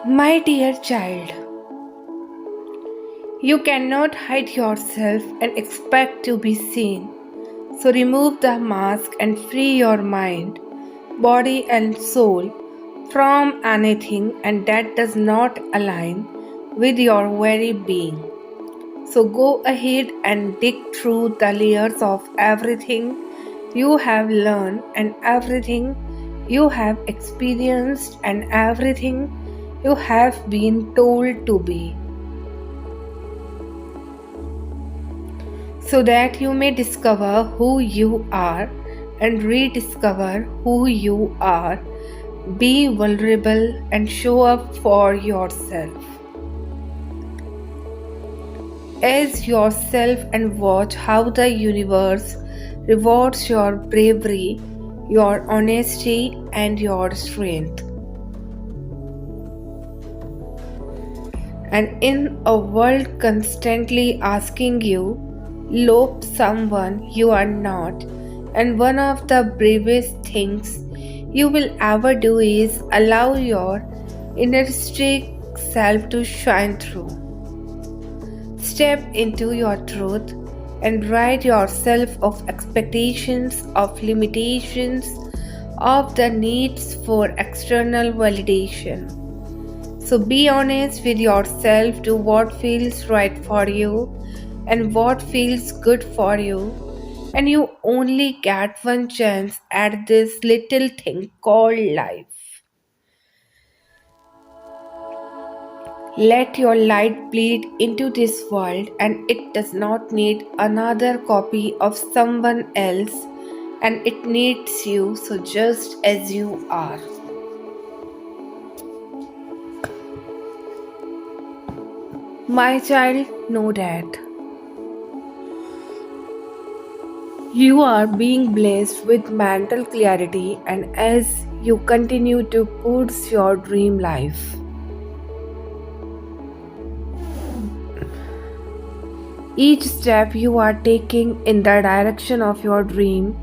My dear child, you cannot hide yourself and expect to be seen. So remove the mask and free your mind, body, and soul from anything and that does not align with your very being. So go ahead and dig through the layers of everything you have learned and everything you have experienced and everything you have been told to be, so that you may discover who you are and rediscover who you are. Be vulnerable and show up for yourself as yourself and watch how the universe rewards your bravery, your honesty, and your strength. And in a world constantly asking you, lobe someone you are not, and one of the bravest things you will ever do is allow your inner self to shine through. Step into your truth and rid yourself of expectations, of limitations, of the needs for external validation. So be honest with yourself, do what feels right for you and what feels good for you. And you only get one chance at this little thing called life. Let your light bleed into this world, and it does not need another copy of someone else, and it needs you, so just as you are. My child, know that you are being blessed with mental clarity, and as you continue to pursue your dream life, each step you are taking in the direction of your dream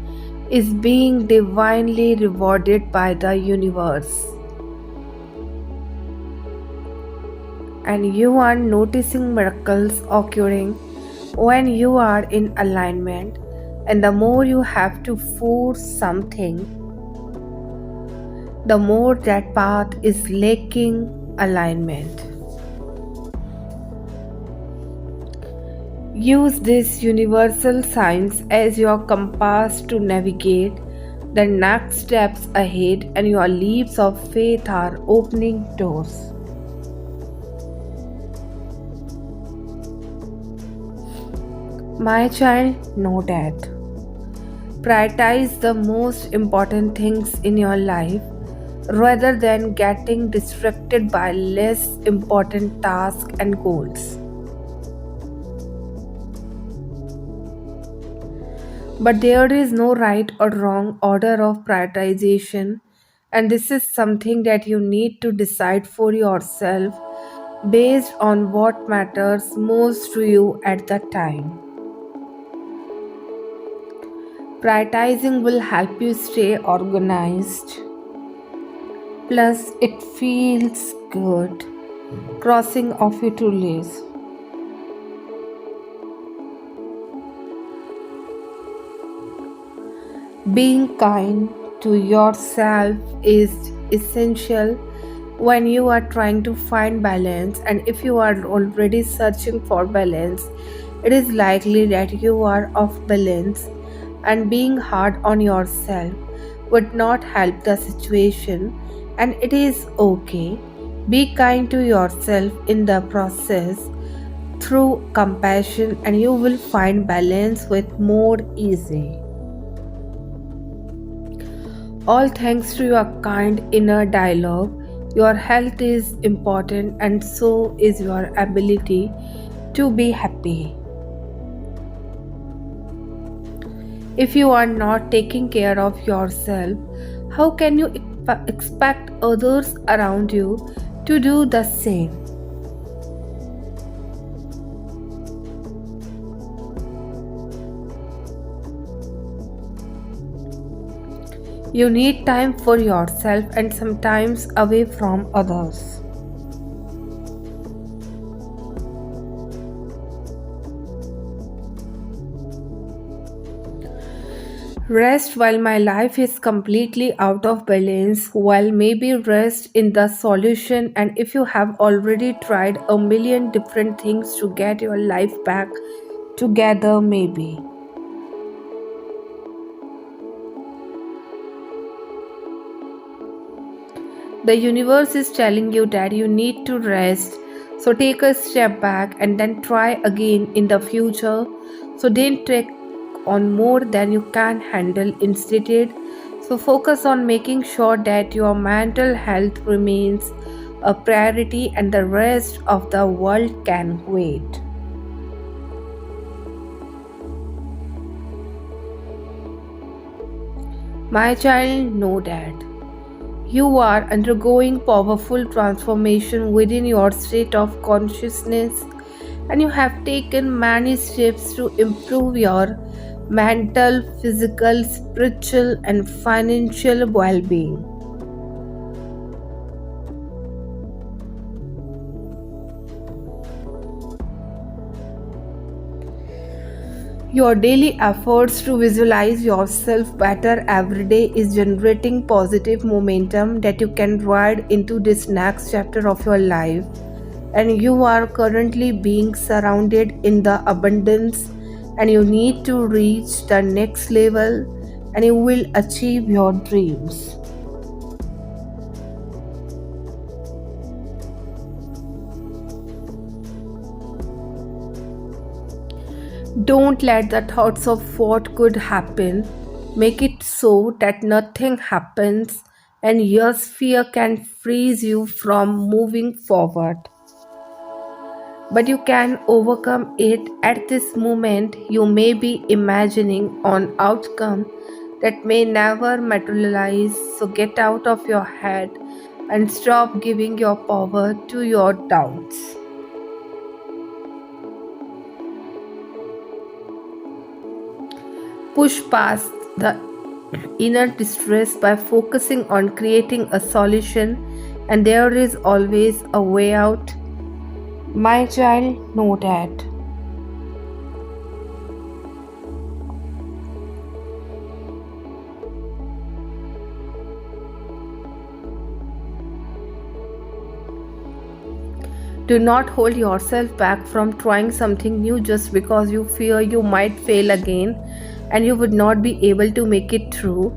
is being divinely rewarded by the universe. And you are noticing miracles occurring when you are in alignment, and the more you have to force something, the more that path is lacking alignment. Use this universal science as your compass to navigate the next steps ahead, and your leaps of faith are opening doors. My child, know that. Prioritize the most important things in your life rather than getting distracted by less important tasks and goals. But there is no right or wrong order of prioritization, and this is something that you need to decide for yourself based on what matters most to you at the time. Prioritizing will help you stay organized. Plus, it feels good crossing off your to list. Being kind to yourself is essential when you are trying to find balance, and if you are already searching for balance, it is likely that you are off balance, and being hard on yourself would not help the situation, and it is okay. Be kind to yourself in the process through compassion, and you will find balance with more easy. All thanks to your kind inner dialogue, your health is important, and so is your ability to be happy. If you are not taking care of yourself, how can you expect others around you to do the same? You need time for yourself and sometimes away from others. Rest while my life is completely out of balance, while maybe rest in the solution. And if you have already tried a million different things to get your life back together, maybe. The universe is telling you that you need to rest. So take a step back and then try again in the future. So don't take on more than you can handle instead. So focus on making sure that your mental health remains a priority and the rest of the world can wait. My child, know that you are undergoing powerful transformation within your state of consciousness, and you have taken many steps to improve your mental, physical, spiritual, and financial well being. Your daily efforts to visualize yourself better every day is generating positive momentum that you can ride into this next chapter of your life. And you are currently being surrounded in the abundance, and you need to reach the next level, and you will achieve your dreams. Don't let the thoughts of what could happen make it so that nothing happens, and your fear can freeze you from moving forward. But you can overcome it. At this moment. You may be imagining an outcome that may never materialize, so get out of your head and stop giving your power to your doubts. Push past the inner distress by focusing on creating a solution, and there is always a way out. My child, know that. Do not hold yourself back from trying something new just because you fear you might fail again and you would not be able to make it through.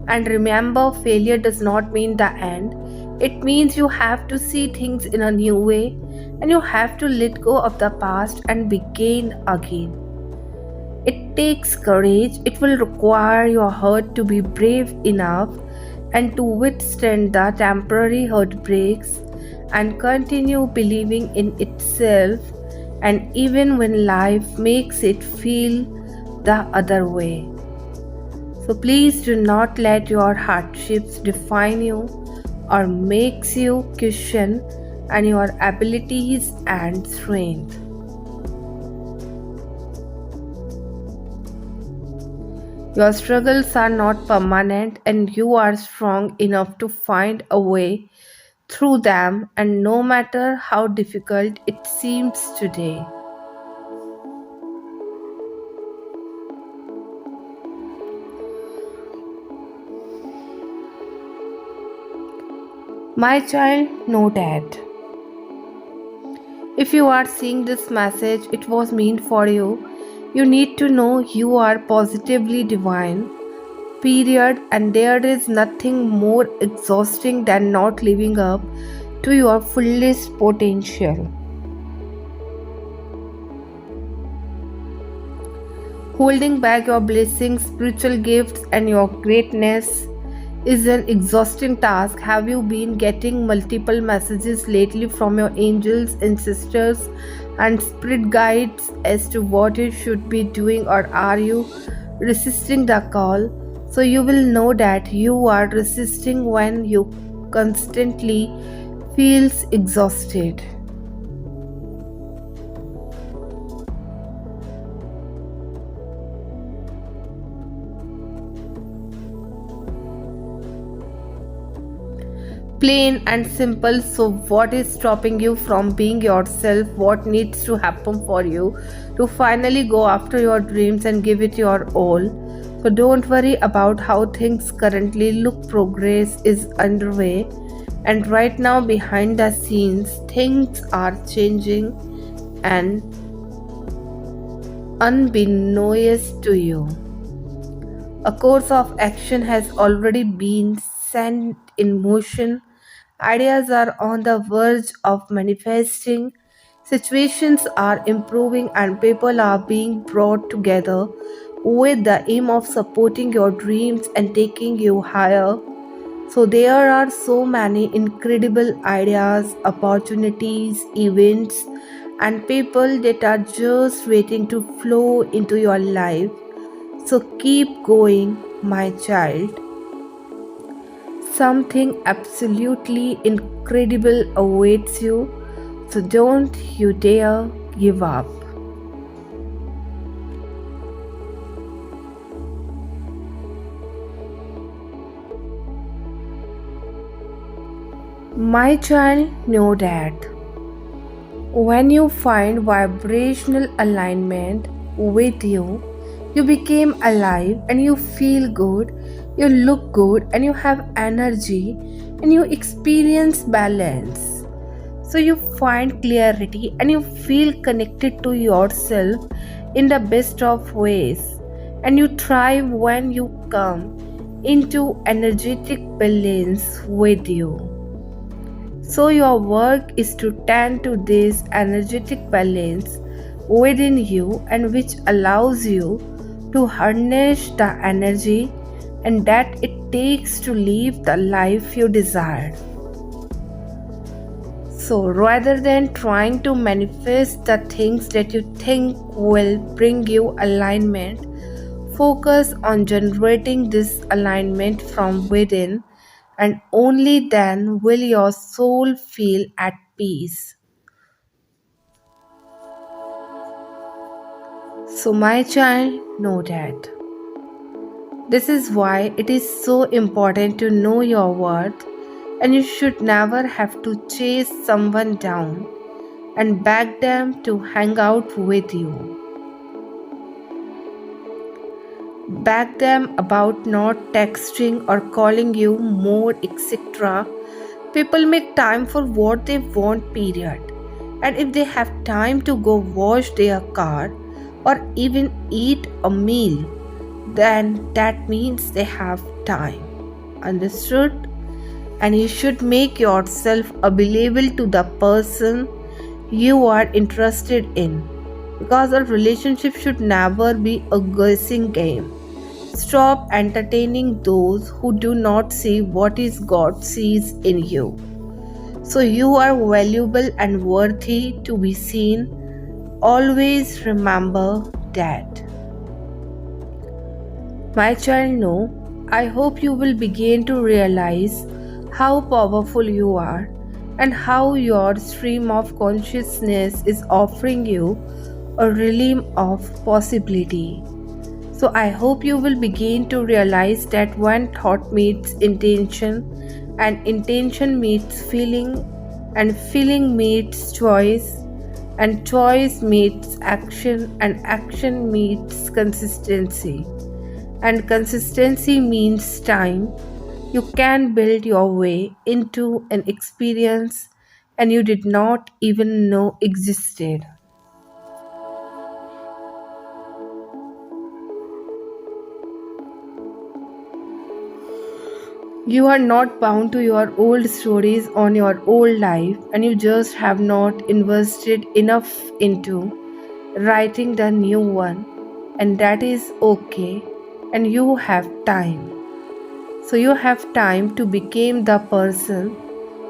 And remember, failure does not mean the end. It means you have to see things in a new way, and you have to let go of the past and begin again. It takes courage. It will require your heart to be brave enough and to withstand the temporary heartbreaks and continue believing in itself, and even when life makes it feel the other way. So please do not let your hardships define you or makes you question and your abilities and strength. Your struggles are not permanent, and you are strong enough to find a way through them, and no matter how difficult it seems today. My child, know that. If you are seeing this message, it was meant for you. You need to know you are positively divine, period, and there is nothing more exhausting than not living up to your fullest potential. Holding back your blessings, spiritual gifts, and your greatness is an exhausting task. Have you been getting multiple messages lately from your angels and sisters and spirit guides as to what you should be doing, or are you resisting the call? So you will know that you are resisting when you constantly feels exhausted. Plain and simple. So, what is stopping you from being yourself? What needs to happen for you to finally go after your dreams and give it your all? So don't worry about how things currently look, progress is underway, and right now, behind the scenes, things are changing and unbeknownst to you. A course of action has already been set in motion. Ideas are on the verge of manifesting. Situations are improving and people are being brought together with the aim of supporting your dreams and taking you higher. So, there are so many incredible ideas, opportunities, events, and people that are just waiting to flow into your life. So keep going, my child. Something absolutely incredible awaits you. So don't you dare give up. My child, know that when you find vibrational alignment with you, you become alive and you feel good, you look good, and you have energy, and you experience balance. So you find clarity and you feel connected to yourself in the best of ways. And you thrive when you come into energetic balance with you. So, your work is to tend to this energetic balance within you, and which allows you to harness the energy and that it takes to live the life you desire. So, rather than trying to manifest the things that you think will bring you alignment, focus on generating this alignment from within, and only then will your soul feel at peace. So, my child, know that. This is why it is so important to know your worth, and you should never have to chase someone down and beg them to hang out with you. Beg them about not texting or calling you more, etc. People make time for what they want, period. And if they have time to go wash their car or even eat a meal, then that means they have time. Understood? And you should make yourself available to the person you are interested in, because a relationship should never be a guessing game. Stop entertaining those who do not see what is God sees in you. So you are valuable and worthy to be seen. Always remember that. My child, know, I hope you will begin to realize how powerful you are and how your stream of consciousness is offering you a realm of possibility. So I hope you will begin to realize that when thought meets intention, and intention meets feeling, and feeling meets choice, and choice meets action, and action meets consistency, and consistency means time. You can build your way into an experience and you did not even know existed. You are not bound to your old stories on your old life, and you just have not invested enough into writing the new one, and that is okay. And you have time. So you have time to become the person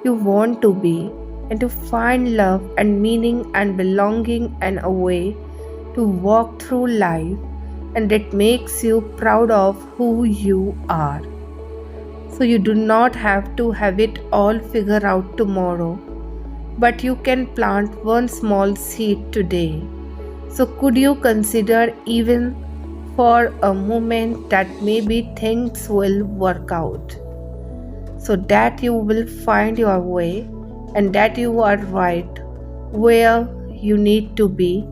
you want to be, and to find love and meaning and belonging and a way to walk through life, and that makes you proud of who you are. So you do not have to have it all figured out tomorrow, but you can plant one small seed today. So could you consider, even for a moment, that maybe things will work out, so that you will find your way, and that you are right where you need to be,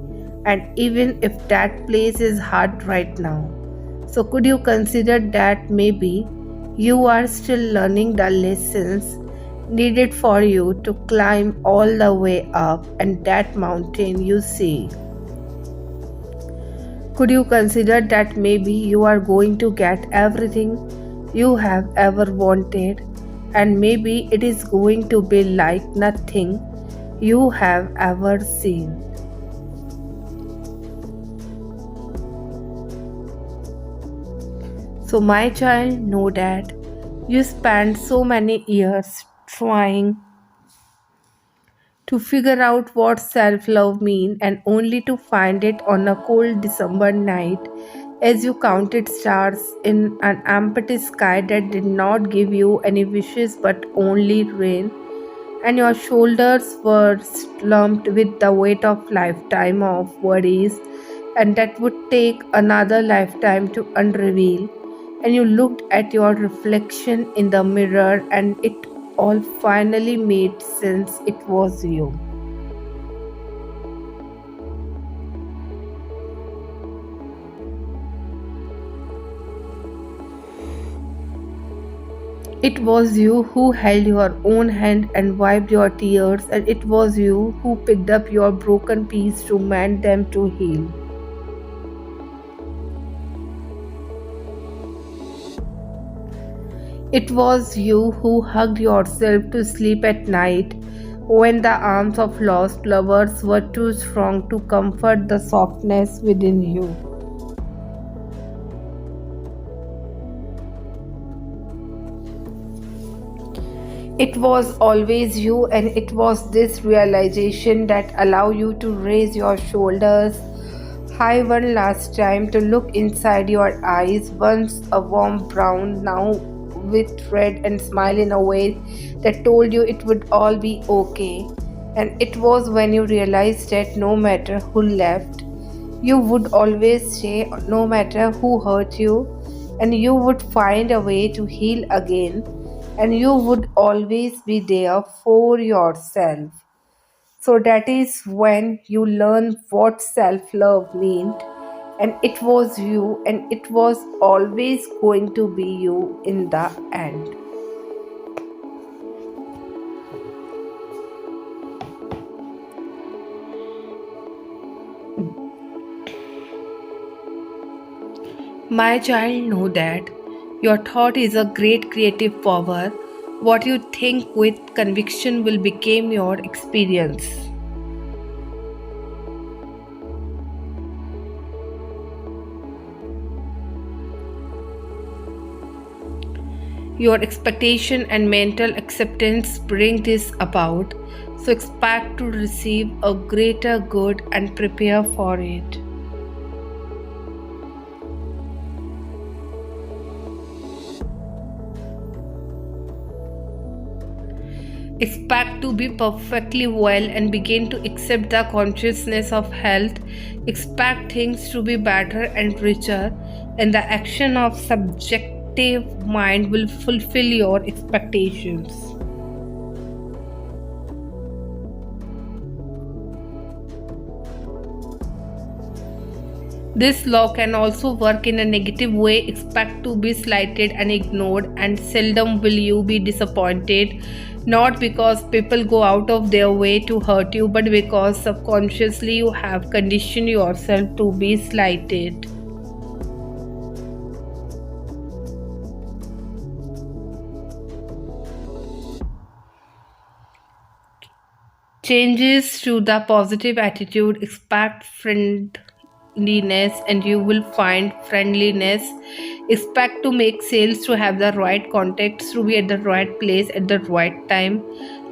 and even if that place is hard right now, So, could you consider that maybe you are still learning the lessons needed for you to climb all the way up and that mountain you see? Could you consider that maybe you are going to get everything you have ever wanted, and maybe it is going to be like nothing you have ever seen? So, my child, know that you spent so many years trying to figure out what self love means, and only to find it on a cold December night as you counted stars in an empty sky that did not give you any wishes but only rain, and your shoulders were slumped with the weight of lifetime of worries and that would take another lifetime to unreveal, and you looked at your reflection in the mirror and it all finally made sense. It was you. It was you who held your own hand and wiped your tears, and it was you who picked up your broken piece to mend them to heal. It was you who hugged yourself to sleep at night when the arms of lost lovers were too strong to comfort the softness within you. It was always you, and it was this realization that allowed you to raise your shoulders high one last time, to look inside your eyes, once a warm brown, now with red, and smile in a way that told you it would all be okay. And it was when you realized that no matter who left, you would always stay, no matter who hurt you, and you would find a way to heal again, and you would always be there for yourself. So that is when you learn what self love meant, and it was you, and it was always going to be you in the end. My child, know that your thought is a great creative power. What you think with conviction will become your experience. Your expectation and mental acceptance bring this about. So expect to receive a greater good and prepare for it. Expect to be perfectly well and begin to accept the consciousness of health. Expect things to be better and richer, and the action of subjective mind will fulfill your expectations. This law can also work in a negative way. Expect to be slighted and ignored, and seldom will you be disappointed, not because people go out of their way to hurt you, but because subconsciously you have conditioned yourself to be slighted. Changes to the positive attitude. Expect friendliness and you will find friendliness. Expect to make sales, to have the right contacts, to be at the right place at the right time.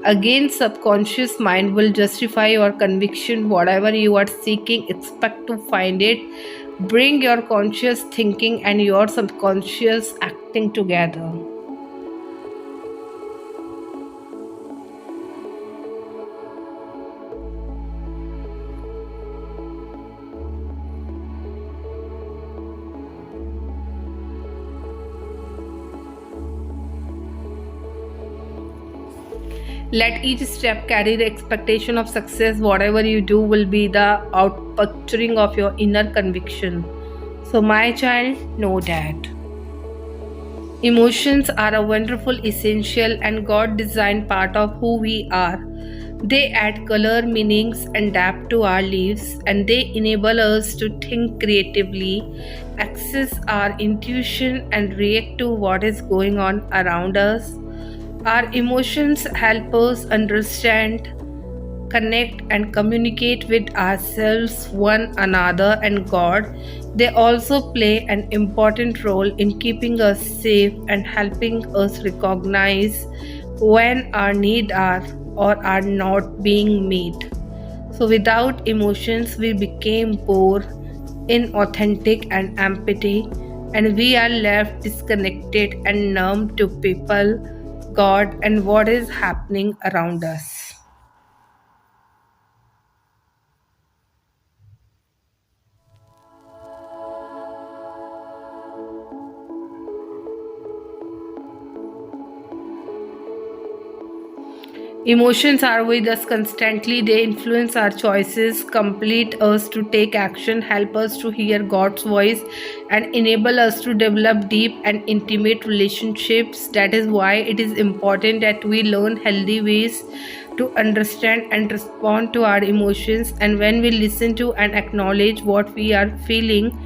Again, subconscious mind will justify your conviction. Whatever you are seeking, expect to find it. Bring your conscious thinking and your subconscious acting together. Let each step carry the expectation of success. Whatever you do will be the outpouring of your inner conviction. So, my child, know that. Emotions are a wonderful, essential, and God designed part of who we are. They add color, meanings, and depth to our lives, and they enable us to think creatively, access our intuition, and react to what is going on around us. Our emotions help us understand, connect, and communicate with ourselves, one another, and God. They also play an important role in keeping us safe and helping us recognize when our needs are or are not being met. So, without emotions, we became poor, inauthentic, and empty, and we are left disconnected and numb to people, God, and what is happening around us. Emotions are with us constantly. They influence our choices, complete us to take action, help us to hear God's voice, and enable us to develop deep and intimate relationships. That is why it is important that we learn healthy ways to understand and respond to our emotions. And when we listen to and acknowledge what we are feeling,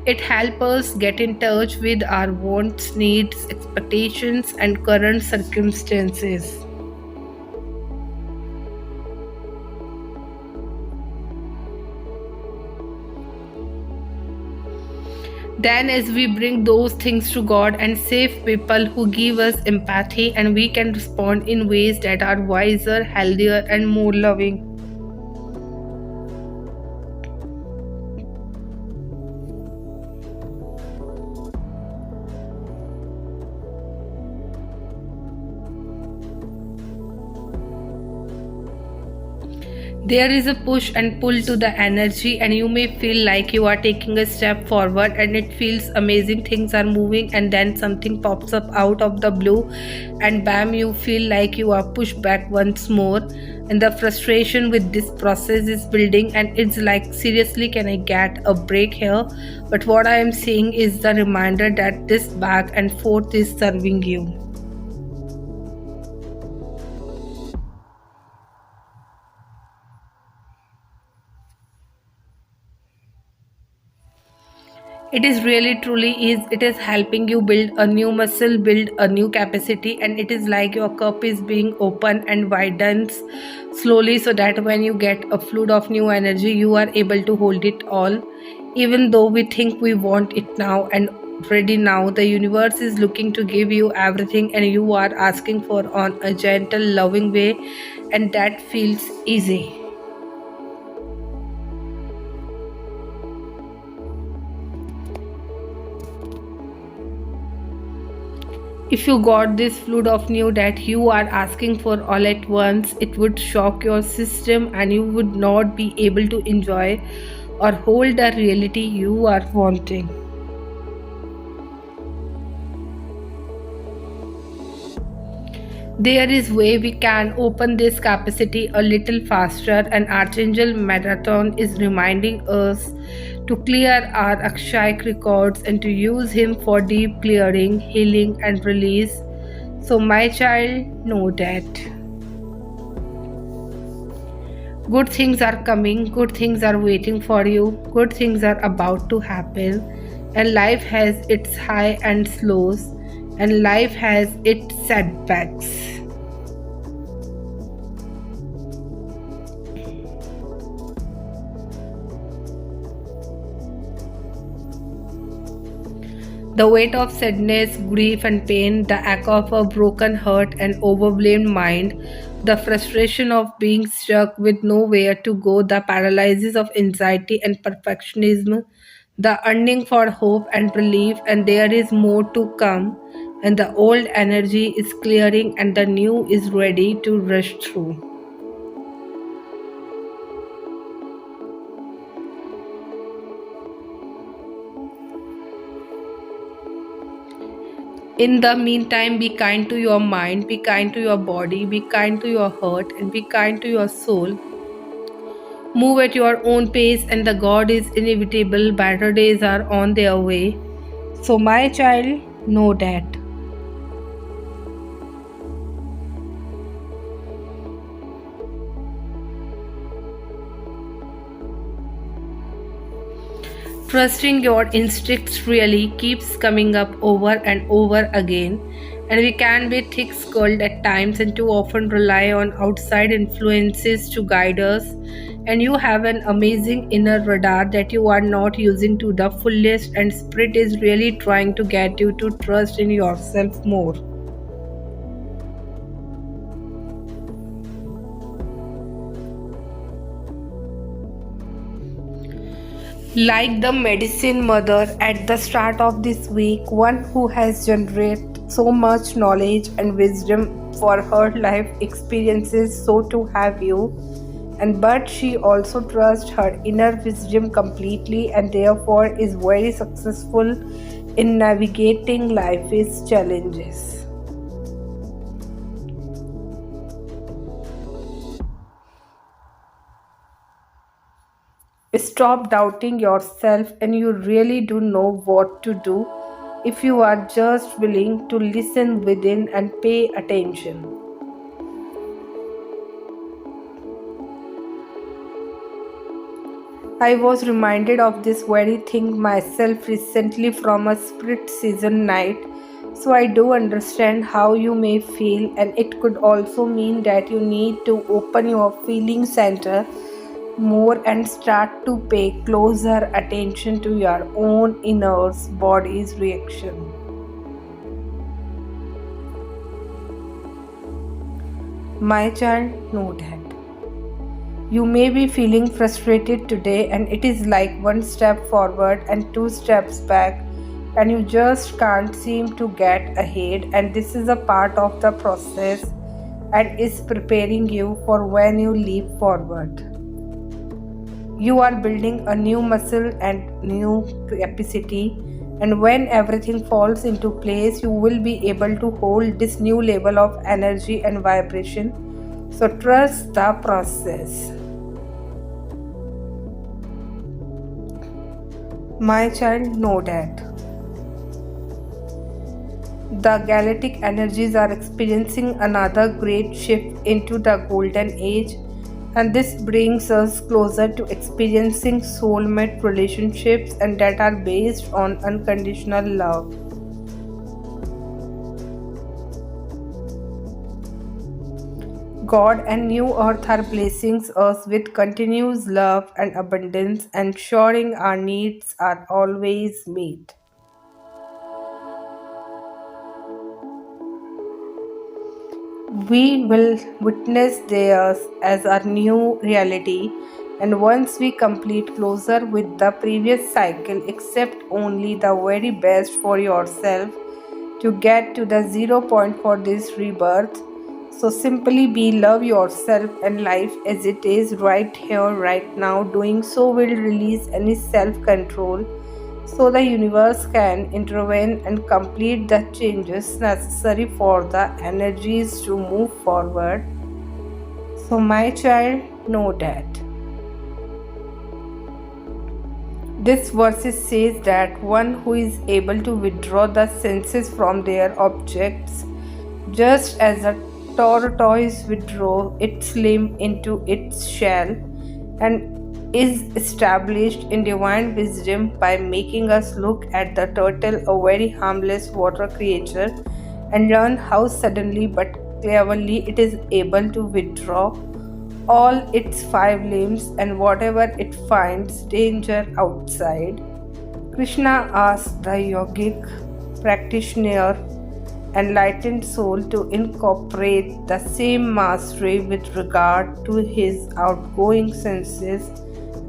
it helps us get in touch with our wants, needs, expectations, and current circumstances. Then, as we bring those things to God and save people who give us empathy, and we can respond in ways that are wiser, healthier, and more loving. There is a push and pull to the energy, and you may feel like you are taking a step forward, and it feels amazing. Things are moving, and then something pops up out of the blue, and bam, you feel like you are pushed back once more. And the frustration with this process is building, and it's like, seriously, can I get a break here? But what I am saying is the reminder that this back and forth is serving you. It is really truly is. It is helping you build a new muscle, build a new capacity, and it is like your cup is being opened and widens slowly, so that when you get a flood of new energy, you are able to hold it all. Even though we think we want it now and ready now, the universe is looking to give you everything, and you are asking for on a gentle, loving way, and that feels easy. If you got this flood of new that you are asking for all at once, it would shock your system, and you would not be able to enjoy or hold the reality you are wanting. There is way we can open this capacity a little faster, and Archangel Marathon is reminding us to clear our Akshaic records and to use him for deep clearing, healing, and release. So, my child, know that. Good things are coming, good things are waiting for you, good things are about to happen, and life has its high and lows, and life has its setbacks. The weight of sadness, grief, and pain, the ache of a broken heart and overwhelmed mind, the frustration of being stuck with nowhere to go, the paralysis of anxiety and perfectionism, the yearning for hope and relief, and there is more to come. And the old energy is clearing, and the new is ready to rush through. In the meantime, be kind to your mind, be kind to your body, be kind to your heart, and be kind to your soul. Move at your own pace, and the God is inevitable. Better days are on their way. So, my child, know that. Trusting your instincts really keeps coming up over and over again, and we can be thick skulled at times and too often rely on outside influences to guide us. And you have an amazing inner radar that you are not using to the fullest, and Spirit is really trying to get you to trust in yourself more. Like the medicine mother at the start of this week, one who has generated so much knowledge and wisdom for her life experiences, so to have you. And but she also trusts her inner wisdom completely and therefore is very successful in navigating life's challenges. Stop doubting yourself, and you really do know what to do if you are just willing to listen within and pay attention. I was reminded of this very thing myself recently from a split season night, so I do understand how you may feel, and it could also mean that you need to open your feeling center more and start to pay closer attention to your own inner body's reaction. My child, know that. You may be feeling frustrated today, and it is like one step forward and two steps back, and you just can't seem to get ahead. And this is a part of the process and is preparing you for when you leap forward. You are building a new muscle and new capacity, and when everything falls into place, you will be able to hold this new level of energy and vibration. So, trust the process. My child, know that the galactic energies are experiencing another great shift into the golden age, and this brings us closer to experiencing soulmate relationships and that are based on unconditional love. God and New Earth are blessing us with continuous love and abundance, ensuring our needs are always met. We will witness theirs as our new reality, and once we complete closer with the previous cycle, accept only the very best for yourself to get to the 0 point for this rebirth. So simply be love yourself and life as it is right here, right now. Doing so will release any self control so the universe can intervene and complete the changes necessary for the energies to move forward. So, my child, know that. This verse says that one who is able to withdraw the senses from their objects, just as a tortoise withdraws its limb into its shell, and is established in divine wisdom by making us look at the turtle, a very harmless water creature, and learn how suddenly but cleverly it is able to withdraw all its five limbs and whatever it finds danger outside. Krishna asked the yogic practitioner enlightened soul to incorporate the same mastery with regard to his outgoing senses,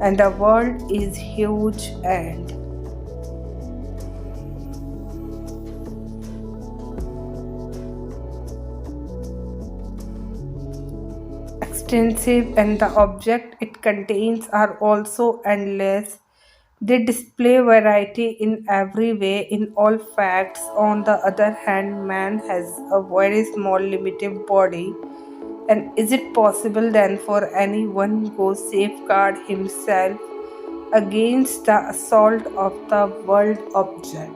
and the world is huge and extensive, and the object it contains are also endless. They display variety in every way, in all facts. On the other hand, man has a very small limited body, And is it possible then for anyone who safeguard himself against the assault of the world object?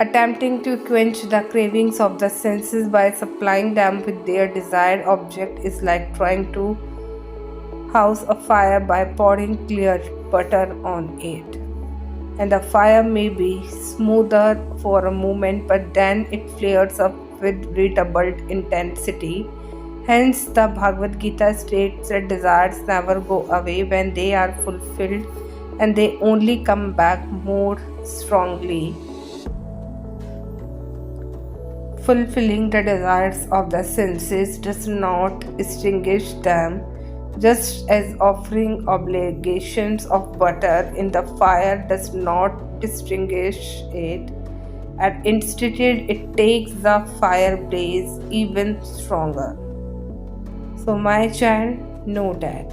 Attempting to quench the cravings of the senses by supplying them with their desired object is like trying to house a fire by pouring clear butter on it. And the fire may be smoother for a moment, but then it flares up with redoubled intensity. Hence, the Bhagavad Gita states that desires never go away when they are fulfilled, and they only come back more strongly. Fulfilling the desires of the senses does not extinguish them, just as offering obligations of butter in the fire does not distinguish it, and instead it takes the fire blaze even stronger. So, my child, know that.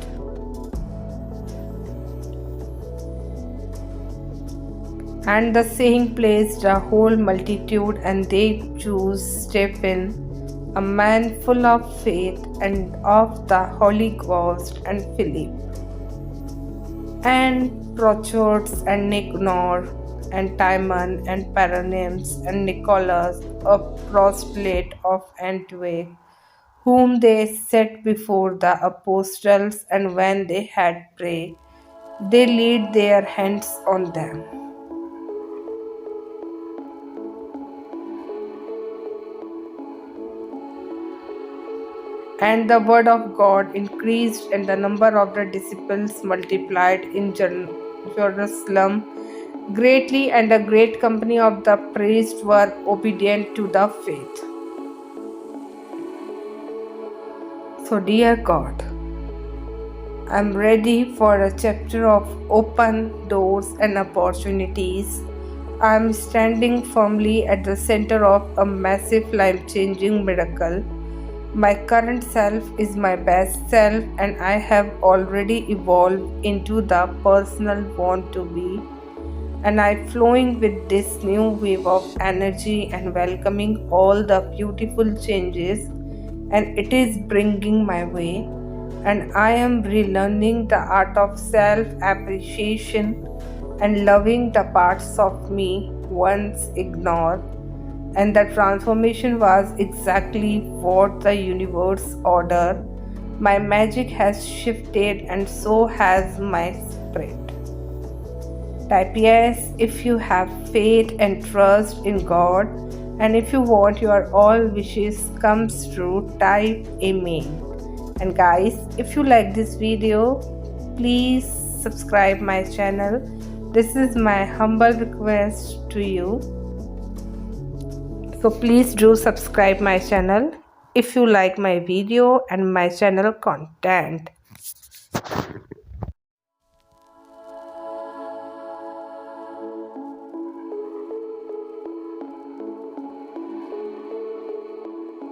And the saying pleased a whole multitude, and they chose Stephen, a man full of faith and of the Holy Ghost, and Philip, and Prochorus, and Nicanor, and Timon, and Paramenes, and Nicholas, a proselyte of Antioch, whom they set before the apostles, and when they had prayed, they laid their hands on them. And the word of God increased, and the number of the disciples multiplied in Jerusalem greatly, and a great company of the priests were obedient to the faith. So, dear God, I am ready for a chapter of open doors and opportunities. I am standing firmly at the center of a massive life-changing miracle. My current self is my best self, and I have already evolved into the personal want to be. And I'm flowing with this new wave of energy and welcoming all the beautiful changes, and it is bringing my way. And I am relearning the art of self-appreciation and loving the parts of me once ignored. And the transformation was exactly what the universe ordered. My magic has shifted, and so has my spirit. Type yes if you have faith and trust in God, and if you want your all wishes comes true, type amen. And guys, if you like this video, please subscribe my channel. This is my humble request to you. So please do subscribe my channel if you like my video and my channel content.